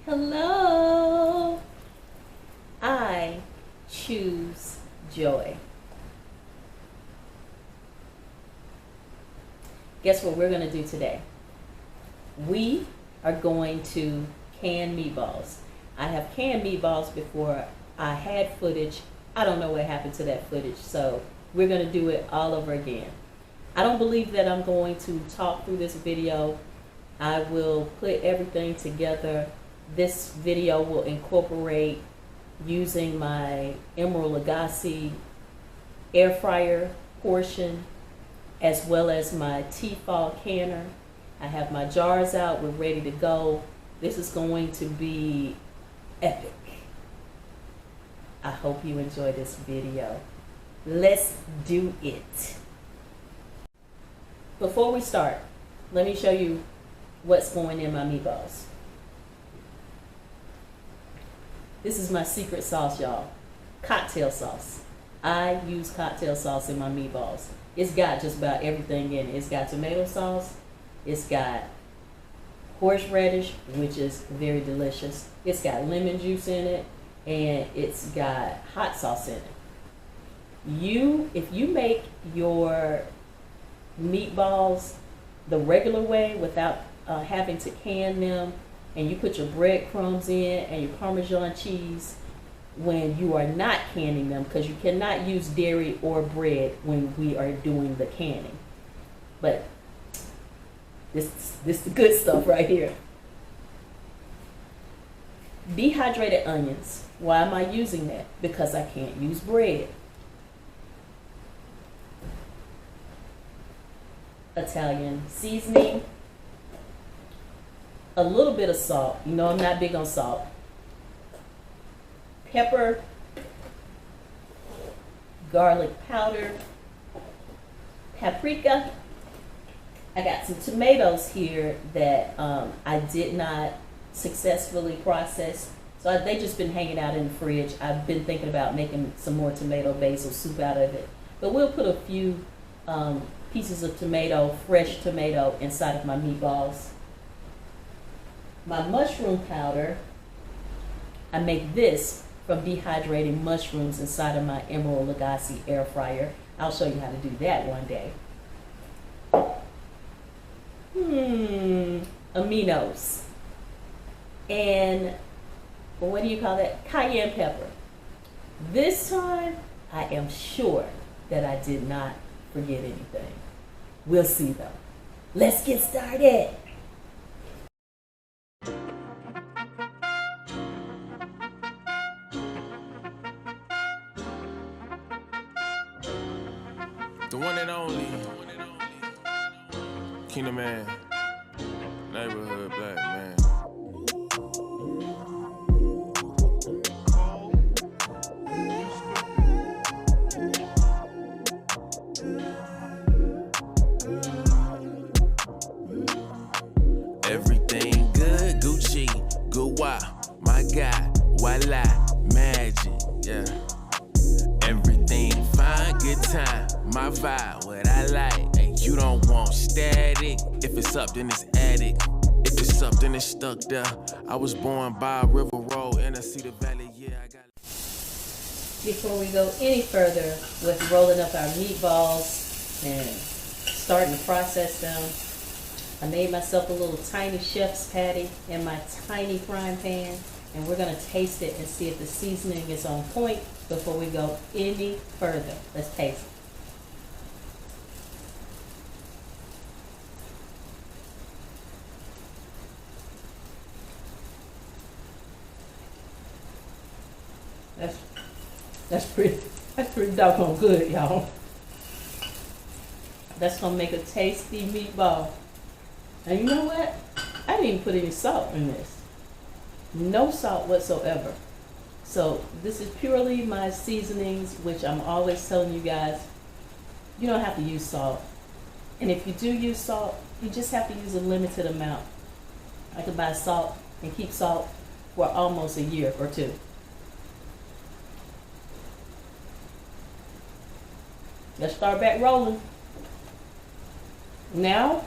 Hello. I choose joy. Guess what we're going to do today? We are going to can meatballs. I have canned meatballs before. I had footage. I don't know what happened to that footage, so we're going to do it all over again. I don't believe that I'm going to talk through this video. I will put everything together. This video will incorporate using my Emeril Lagasse air fryer portion as well as my T-Fal canner. I have my jars out. We're ready to go. This is going to be epic. I hope you enjoy this video. Let's do it. Before we start, let me show you what's going in my meatballs. This is my secret sauce, y'all. Cocktail sauce. I use cocktail sauce in my meatballs. It's got just about everything in it. It's got tomato sauce. It's got horseradish, which is very delicious. It's got lemon juice in it, and it's got hot sauce in it. If you make your meatballs the regular way without having to can them, and you put your breadcrumbs in and your Parmesan cheese when you are not canning them, because you cannot use dairy or bread when we are doing the canning. But this is the good stuff right here. Dehydrated onions. Why am I using that? Because I can't use bread. Italian seasoning. A little bit of salt. You know I'm not big on salt. Pepper. Garlic powder. Paprika. I got some tomatoes here that I did not successfully process. So they just been hanging out in the fridge. I've been thinking about making some more tomato basil soup out of it. But we'll put a few pieces of tomato, fresh tomato, inside of my meatballs. My mushroom powder, I make this from dehydrating mushrooms inside of my Emeril Lagasse air fryer. I'll show you how to do that one day. Aminos. And what do you call that? Cayenne pepper. This time, I am sure that I did not forget anything. We'll see though. Let's get started. The one and only Kingdom Man, neighborhood black man. Everything good, Gucci, good wow, my God, voila, magic, yeah. Everything fine, good time, my vibe, what I like. Hey, you don't want static. If it's up, then it's attic. If it's up, then it's stuck there. I was born by a river road in a Cedar Valley, yeah, I got. Before we go any further with rolling up our meatballs and starting to process them, I made myself a little tiny chef's patty in my tiny frying pan, and we're going to taste it and see if the seasoning is on point before we go any further. Let's taste it. That's pretty doggone good, y'all. That's gonna make a tasty meatball. And you know what? I didn't even put any salt in this. No salt whatsoever. So this is purely my seasonings, which I'm always telling you guys, you don't have to use salt. And if you do use salt, you just have to use a limited amount. I could buy salt and keep salt for almost a year or two. Let's start back rolling. Now,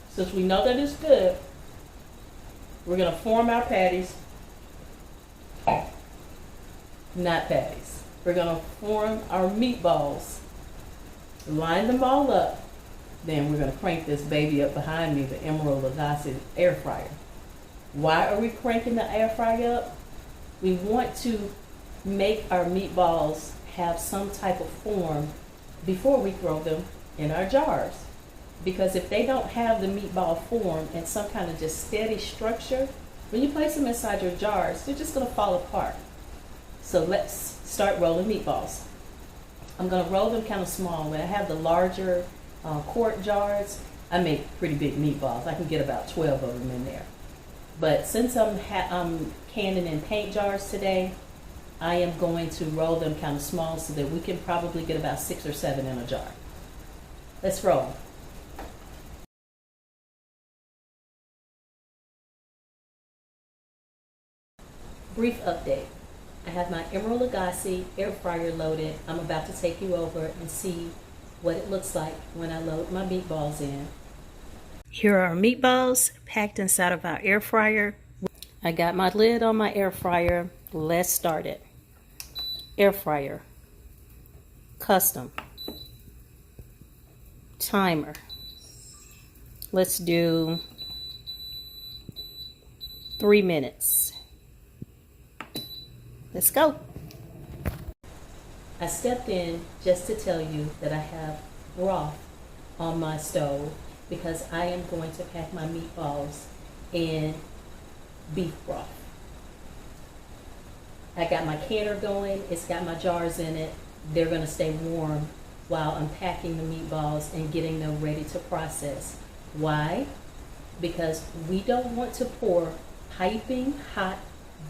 since we know that it's good, We're gonna form our patties. Not patties. We're gonna form our meatballs. Line them all up. Then we're gonna crank this baby up behind me, the Emeril Lagasse air fryer. Why are we cranking the air fryer up? We want to make our meatballs have some type of form before we throw them in our jars. Because if they don't have the meatball form and some kind of just steady structure, when you place them inside your jars, they're just gonna fall apart. So let's start rolling meatballs. I'm gonna roll them kind of small. When I have the larger quart jars, I make pretty big meatballs. I can get about 12 of them in there. But since I'm canning in paint jars today, I am going to roll them kind of small so that we can probably get about 6 or 7 in a jar. Let's roll. Brief update. I have my Emeril Lagasse air fryer loaded. I'm about to take you over and see what it looks like when I load my meatballs in. Here are our meatballs packed inside of our air fryer. I got my lid on my air fryer. Let's start it. Air fryer. Custom. Timer. Let's do 3 minutes. Let's go. I stepped in just to tell you that I have broth on my stove because I am going to pack my meatballs in beef broth. I got my canner going. It's got my jars in it. They're going to stay warm while I'm packing the meatballs and getting them ready to process. Why? Because we don't want to pour piping hot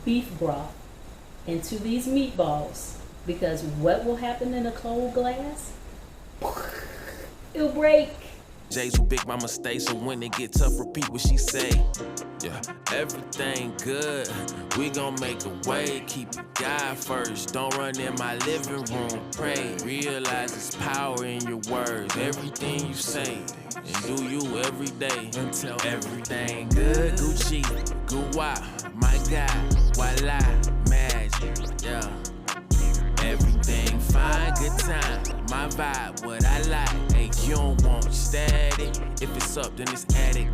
beef broth into these meatballs, because what will happen in a cold glass? It'll break. Jay's who big mama stay, so when they get tough, repeat what she say. Yeah, everything good. We gon' make a way. Keep God first. Don't run in my living room. Pray. Realize there's power in your words. Everything you say, and do you every day until everything good. Gucci, good wow. My God, voila, magic. Yeah. Everything fine, good time. My vibe, what I like. Hey, you don't want static. If it's up, then it's attic.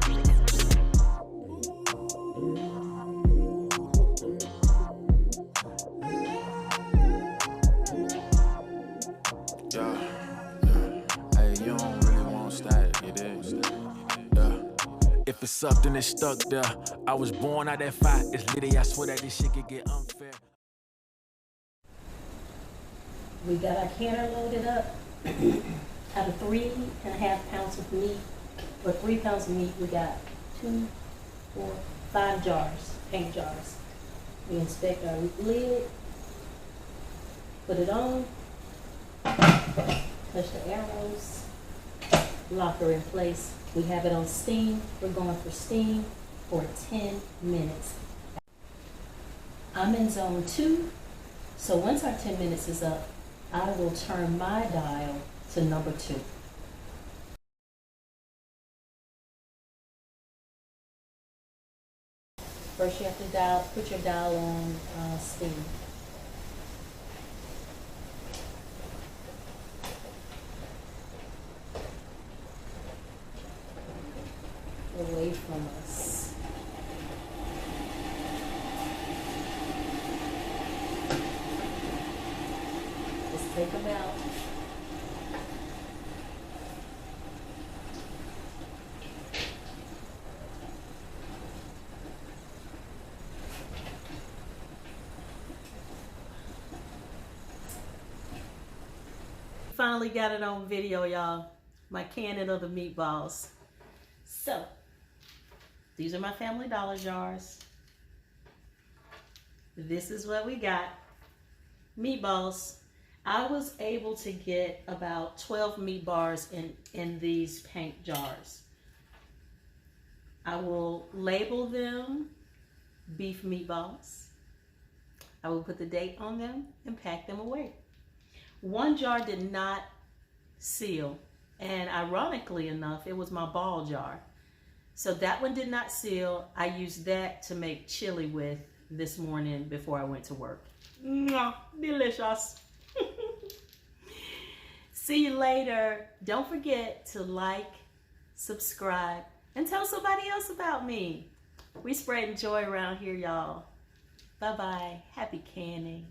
Yeah. Hey, you don't really want static, it is. Yeah. If it's up, then it's stuck there. I was born out that fire. It's litty, I swear that this shit could get unfair. We got our canner loaded up. Out of 3.5 pounds of meat, or 3 pounds of meat, we got 2, 4, 5 jars, paint jars. We inspect our lid, put it on, touch the arrows, lock her in place. We have it on steam. We're going for steam for 10 minutes. I'm in zone 2, so once our 10 minutes is up, I will turn my dial to number 2. First you have to put your dial on steam. Away from us. Just take them out. Finally got it on video, y'all. My canning of the meatballs. So, these are my Family Dollar jars. This is what we got. Meatballs. I was able to get about 12 meatballs in these paint jars. I will label them beef meatballs. I will put the date on them and pack them away. One jar did not seal, and ironically enough, it was my ball jar. So that one did not seal. I used that to make chili with this morning before I went to work. Mwah, delicious. See you later. Don't forget to like, subscribe, and tell somebody else about me. We spreading joy around here, y'all. Bye-bye. Happy canning.